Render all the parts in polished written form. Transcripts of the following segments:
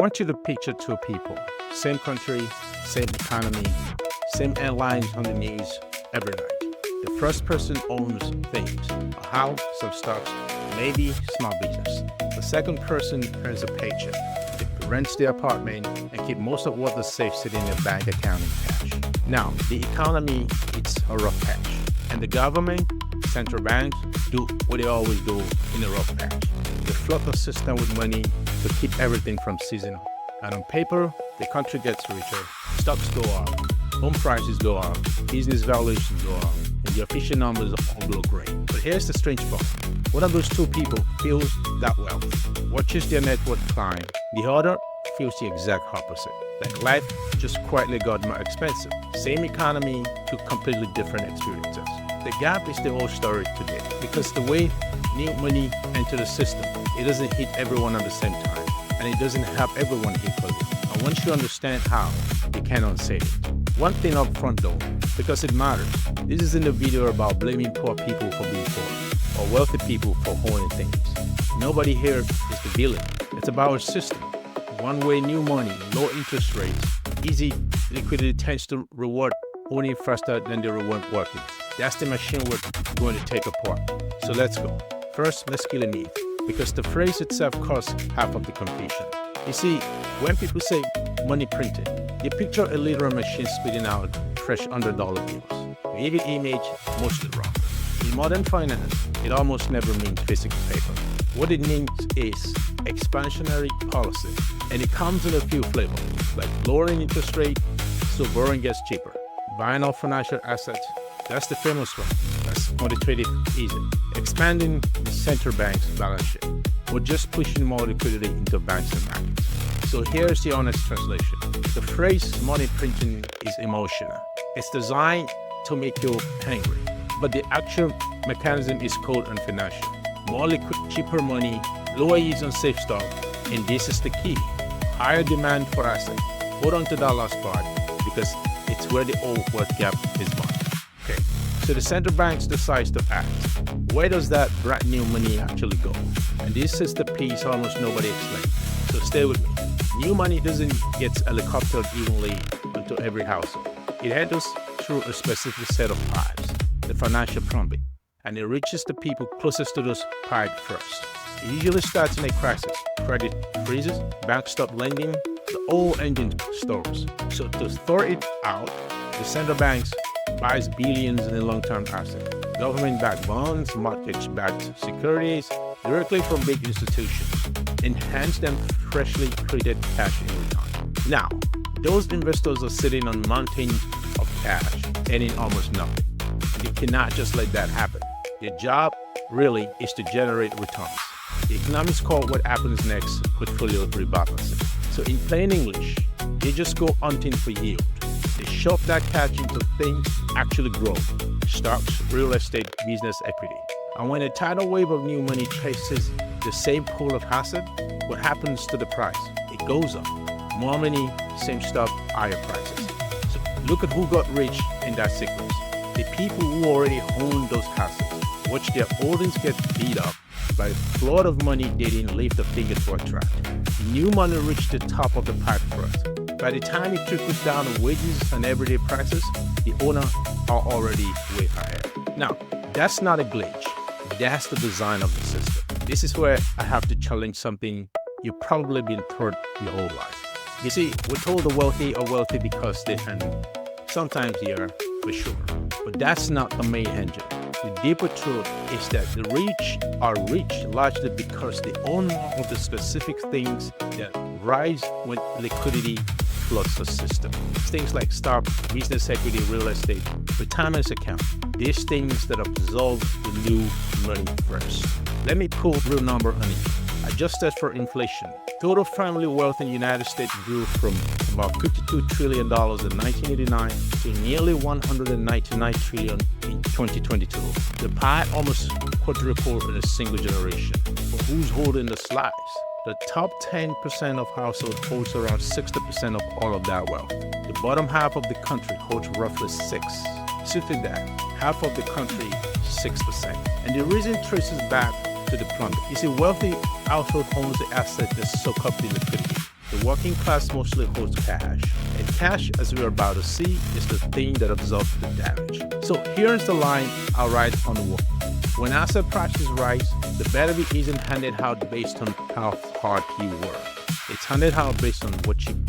I want you to picture two people, same country, same economy, same airlines on the news every night. The first person owns things, a house, some stocks, maybe small business. The second person earns a paycheck. They rents their apartment and keep most of what they save sitting in their bank account in cash. Now, the economy, it's a rough patch. And the government, central banks, do what they always do in a rough patch. They flood the system with money to keep everything from seizing up. And on paper, the country gets richer, stocks go up, home prices go up, business valuations go up, and the official numbers all look great. But here's the strange part. One of those two people feels that wealth, watches their net worth climb. The other feels the exact opposite. Like life just quietly got more expensive. Same economy, two completely different experiences. The gap is the whole story today because the way new money enters the system, it doesn't hit everyone at the same time, and it doesn't help everyone equally. And once you understand how, you cannot say it. One thing up front though, because it matters, this isn't a video about blaming poor people for being poor, or wealthy people for owning things. Nobody here is the villain. It's about a system. One way new money, low interest rates, easy liquidity tends to reward owning faster than they reward working. That's the machine we're going to take apart. So let's go. First, let's kill a myth, because the phrase itself caused half of the confusion. You see, when people say money printing, they picture a literal machine spitting out fresh $100 bills. Maybe the image mostly wrong. In modern finance, it almost never means physical paper. What it means is expansionary policy, and it comes in a few flavors, like lowering interest rate so borrowing gets cheaper, buying off financial assets, that's the famous one, that's quantitative easing, expanding the central bank's balance sheet, or just pushing more liquidity into banks and markets. So here's the honest translation. The phrase money printing is emotional. It's designed to make you angry, but the actual mechanism is cold and financial. More liquid, cheaper money, lower yields on safe stock, and this is the key. Higher demand for assets. Hold on to that last part because it's where the old wealth gap is born. Okay, so the central banks decides to act. Where does that brand new money actually go? And this is the piece almost nobody explains. So stay with me. New money doesn't get helicoptered evenly into every household. It enters through a specific set of pipes, the financial plumbing, and it reaches the people closest to those pipes first. It usually starts in a crisis. Credit freezes, banks stop lending, the whole engine stalls. So to thaw it out, the central banks buys billions in a long-term asset. Government-backed bonds, mortgage-backed securities, directly from big institutions, and hands them freshly created cash in return. Now, those investors are sitting on mountains of cash, earning almost nothing. And you cannot just let that happen. Their job really is to generate returns. The economics call what happens next portfolio rebalancing. So in plain English, they just go hunting for yield. They shove that cash into things actually grow. Stocks, real estate, business equity. And when a tidal wave of new money chases the same pool of asset, what happens to the price? It goes up. More money, same stuff, higher prices. So look at who got rich in that sequence. The people who already own those assets. Watch their holdings get beat up by a flood of money they didn't lift a finger to attract. The new money reached the top of the pipe first. By the time it trickles down to wages and everyday prices, the owner are already way higher. Now, that's not a glitch. That's the design of the system. This is where I have to challenge something you've probably been taught your whole life. You see, we're told the wealthy are wealthy because they earn more. Sometimes they are, for sure. But that's not the main engine. The deeper truth is that the rich are rich largely because they own more of the specific things that rise when liquidity floods the system. Things like stock, business equity, real estate, retirement account. These things that absorb the new money first. Let me pull a real number on it. Adjusted for inflation, total family wealth in the United States grew from about $52 trillion in 1989 to nearly $199 trillion in 2022. The pie almost quadrupled in a single generation. But who's holding the slice? The top 10% of households holds around 60% of all of that wealth. The bottom half of the country holds roughly 6%. So to that, half of the country, 6%. And the reason traces back to the plumbing. You see, wealthy household owns the asset that soak up the liquidity. The working class mostly holds cash, and cash, as we're about to see, is the thing that absorbs the damage. So here's the line I'll write on the wall. When asset prices rise, the benefit isn't handed out based on how hard you work. It's handed out based on what you earn.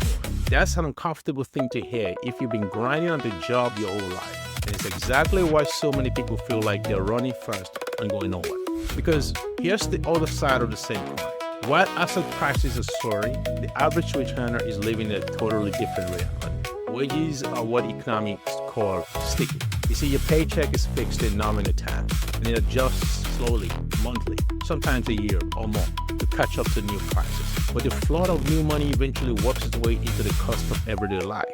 That's an uncomfortable thing to hear if you've been grinding on the job your whole life. And it's exactly why so many people feel like they're running fast and going nowhere. Because here's the other side of the same coin. While asset prices are soaring, the average returner is living a totally different reality. Wages are what economics call sticky. You see, your paycheck is fixed in nominal time, and it adjusts slowly, monthly, sometimes a year or more, to catch up to new prices. But the flood of new money eventually works its way into the cost of everyday life.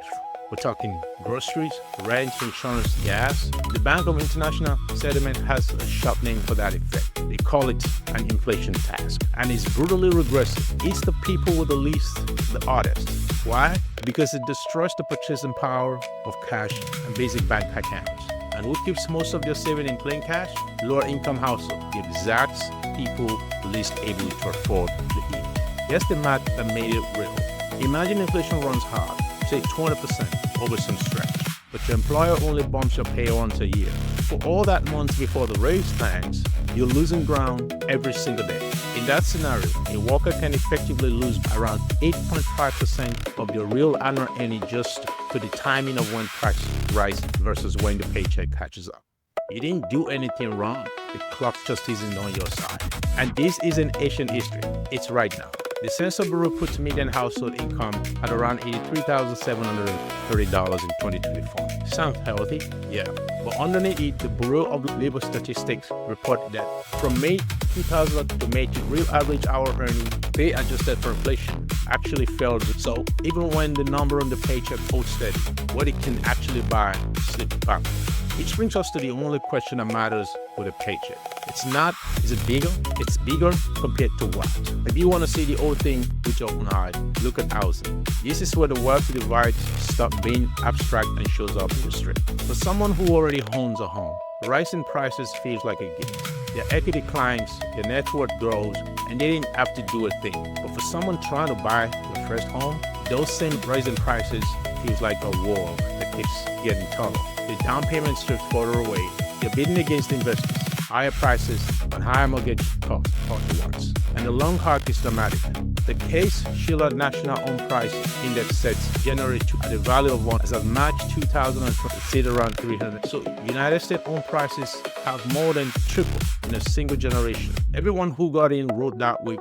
We're talking groceries, rent, insurance, gas. The Bank of International Settlement has a sharp name for that effect. They call it an inflation tax, and it's brutally regressive. It's the people with the least, the hardest. Why? Because it destroys the purchasing power of cash and basic bank accounts. And who keeps most of their saving in plain cash? Lower income households, the exact people least able to afford to eat. Here's the math that made it real. Imagine inflation runs hard, say 20% over some stretch, but your employer only bumps your pay once a year. For all that month before the raise lands, you're losing ground every single day. In that scenario, a worker can effectively lose around 8.5% of your real annual earnings just to the timing of when prices rise versus when the paycheck catches up. You didn't do anything wrong. The clock just isn't on your side. And this isn't ancient history. It's right now. The Census Bureau puts median household income at around $83,730 in 2024. Sounds healthy? Yeah. But underneath it, the Bureau of Labor Statistics reported that from May 2000 to May, the real average hour earning, pay adjusted for inflation, actually fell. So even when the number on the paycheck holds steady, what it can actually buy slipped backwards. Which brings us to the only question that matters with a paycheck. It's not, is it bigger? It's bigger compared to what? If you want to see the whole thing with your own eyes, look at housing. This is where the wealth divide stops being abstract and shows up in the street. For someone who already owns a home, rising prices feels like a gift. Their equity climbs, their net worth grows, and they didn't have to do a thing. But for someone trying to buy their first home, those same rising prices feels like a wall that keeps getting taller. The down payment strips further away. They're bidding against investors, higher prices, and higher mortgage costs all at once. And the long arc is dramatic. The case Sheila National Home Price Index sets January 2 at a value of 1 as of March 2020, sit around 300. So United States home prices have more than tripled in a single generation. Everyone who got in rode that wave.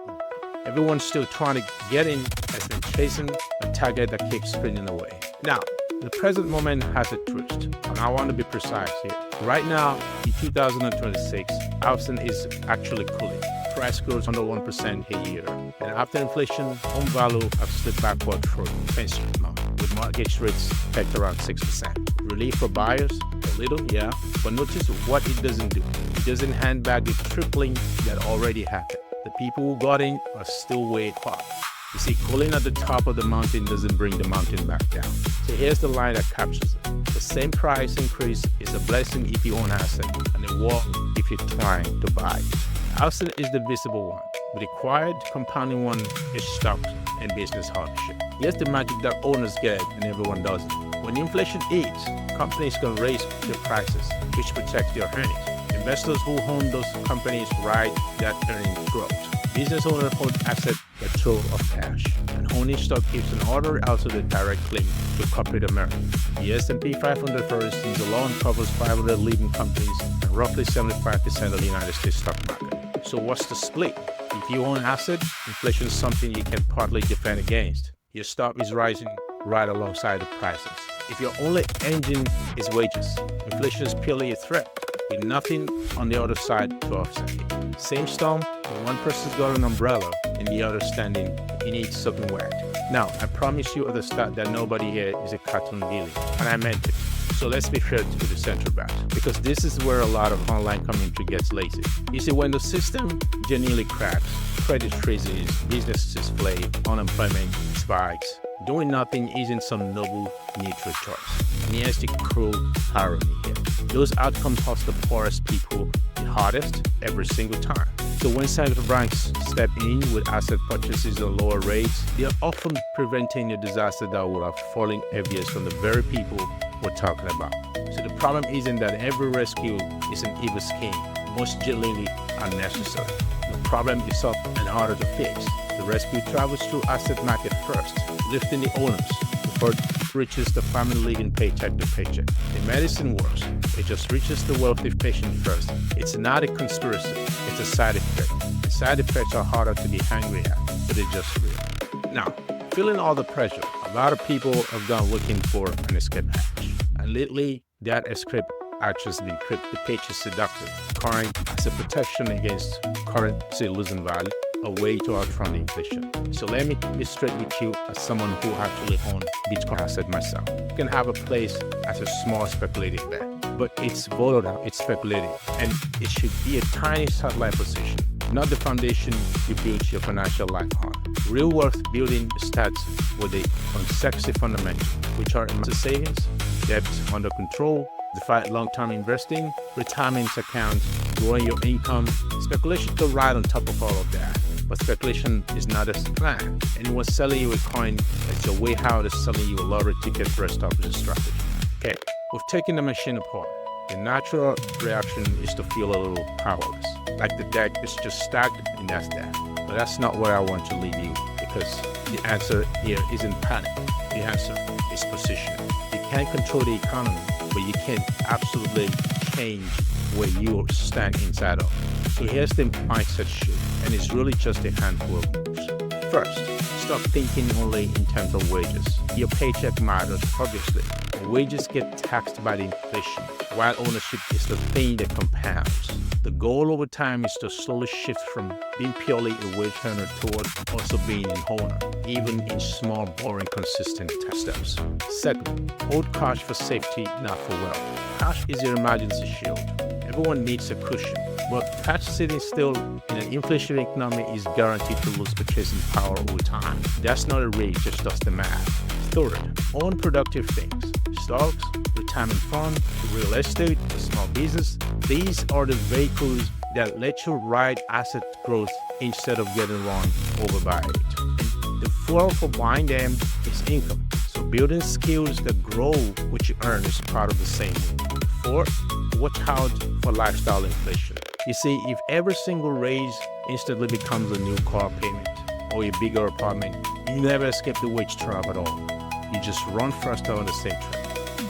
Everyone still trying to get in has been chasing a target that keeps spinning away. Now, the present moment has a twist, and I want to be precise here. Right now, in 2026, housing is actually cooling. Price grows under 1% a year, and after inflation, home value have slipped backward for 10 straight months, with mortgage rates pegged around 6%. Relief for buyers? A little, yeah, but notice what it doesn't do. It doesn't hand back the tripling that already happened. The people who got in are still way apart. You see, cooling at the top of the mountain doesn't bring the mountain back down. So here's the line that captures it. The same price increase is a blessing if you own asset, and a war if you're trying to buy it. Housing is the visible one, but the quiet, compounding one is stock and business hardship. Here's the magic that owners get and everyone doesn't. When inflation hits, companies can raise their prices, which protects their earnings. Investors who own those companies ride that earnings growth. Business owners hold assets that throw of cash, and owning stock keeps an order out of the direct link to corporate America. The S&P 500, for instance, alone covers 500 leading companies and roughly 75% of the United States stock market. So what's the split? If you own assets, inflation is something you can partly defend against. Your stock is rising right alongside the prices. If your only engine is wages, inflation is purely a threat, with nothing on the other side to offset it. Same storm, when one person's got an umbrella and the other standing, he needs something wet. Now, I promise you at the start that nobody here is a cartoon villain, and I meant it. So let's be fair to the central bank, because this is where a lot of online community gets lazy. You see, when the system genuinely cracks, credit freezes, businesses flee, unemployment spikes, doing nothing isn't some noble, neutral choice. And here's the cruel irony here. Those outcomes cost the poorest people the hardest every single time. So So when central banks step in with asset purchases and lower rates, they are often preventing a disaster that would have fallen heaviest on the very people we're talking about. So the problem isn't that every rescue is an evil scheme. Most genuinely unnecessary. The problem is up and harder to fix. The rescue travels through asset market first, lifting the owners before it reaches the family living paycheck to paycheck. The medicine works. It just reaches the wealthy patient first. It's not a conspiracy. It's a side effect. The side effects are harder to be angry at, but they're just real. Now, feeling all the pressure, a lot of people have gone looking for an escape hatch. And lately, that escape hatch has been the paycheck seductive, current as a protection against currency losing value, a way to outrun inflation. So let me be straight with you as someone who actually owns Bitcoin asset myself. You can have a place as a small speculative bet, but it's volatile, it's speculative, and it should be a tiny satellite position, not the foundation you build your financial life on. Real wealth building starts with the unsexy fundamentals, which are savings, debt under control, defined long-term investing, retirement accounts, growing your income. Speculation could ride on top of all of that, but speculation is not a plan. Anyone selling you a coin is your way out of selling you a lottery ticket for a stop-loss strategy. Okay, we've taken the machine apart. The natural reaction is to feel a little powerless, like the deck is just stagnant and that's that. But that's not where I want to leave you, because the answer here isn't panic. The answer is position. You can't control the economy, but you can absolutely change where you stand inside of. So here's the mindset shift, and it's really just a handful of moves. First, stop thinking only in terms of wages. Your paycheck matters, obviously. Wages get taxed by the inflation, while ownership is the thing that compounds. The goal over time is to slowly shift from being purely a wage earner toward also being an owner, even in small, boring, consistent steps. Second, hold cash for safety, not for wealth. Cash is your emergency shield. Everyone needs a cushion, but cash sitting still in an inflationary economy is guaranteed to lose purchasing power over time. That's not a rate, just does the math. Third, own productive things. Stocks, retirement fund, real estate, a small business. These are the vehicles that let you ride asset growth instead of getting run over by it. And the fuel for buying them is income. So building skills that grow what you earn is part of the same way. Fourth, watch out for lifestyle inflation. You see, if every single raise instantly becomes a new car payment or a bigger apartment, you never escape the wage trap at all. You just run faster on the same track.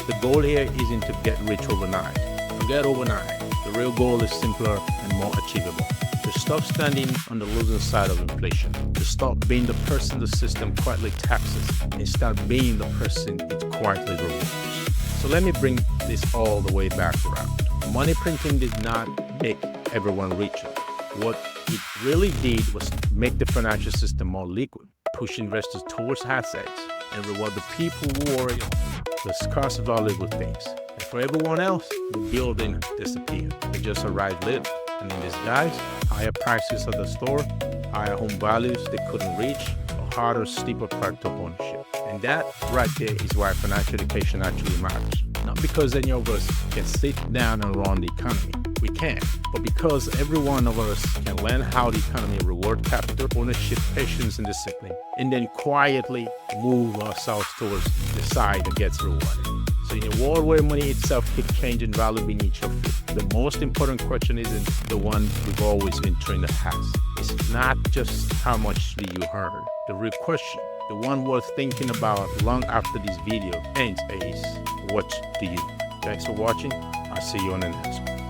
The goal here isn't to get rich overnight. Forget overnight. The real goal is simpler and more achievable. To stop standing on the losing side of inflation. To stop being the person the system quietly taxes and start being the person it quietly rewards. So let me bring this all the way back around. Money printing did not make everyone richer. What it really did was make the financial system more liquid, push investors towards assets, and reward the people who are the scarce valuable things. And for everyone else, the building disappeared. It just arrived later. And in disguise, higher prices at the store, higher home values they couldn't reach, or harder, steeper path to ownership. And that right there is why financial education actually matters. Not because any of us can sit down and run the economy. We can, but because every one of us can learn how the economy reward capital, ownership, patience, and discipline, and then quietly move ourselves towards the side that gets rewarded. So in a world where money itself keeps changing value beneath your feet, the most important question isn't the one we've always been trained to ask. It's not just how much do you earn. The real question, the one worth thinking about long after this video ends, is what do you do? Thanks for watching. I'll see you on the next one.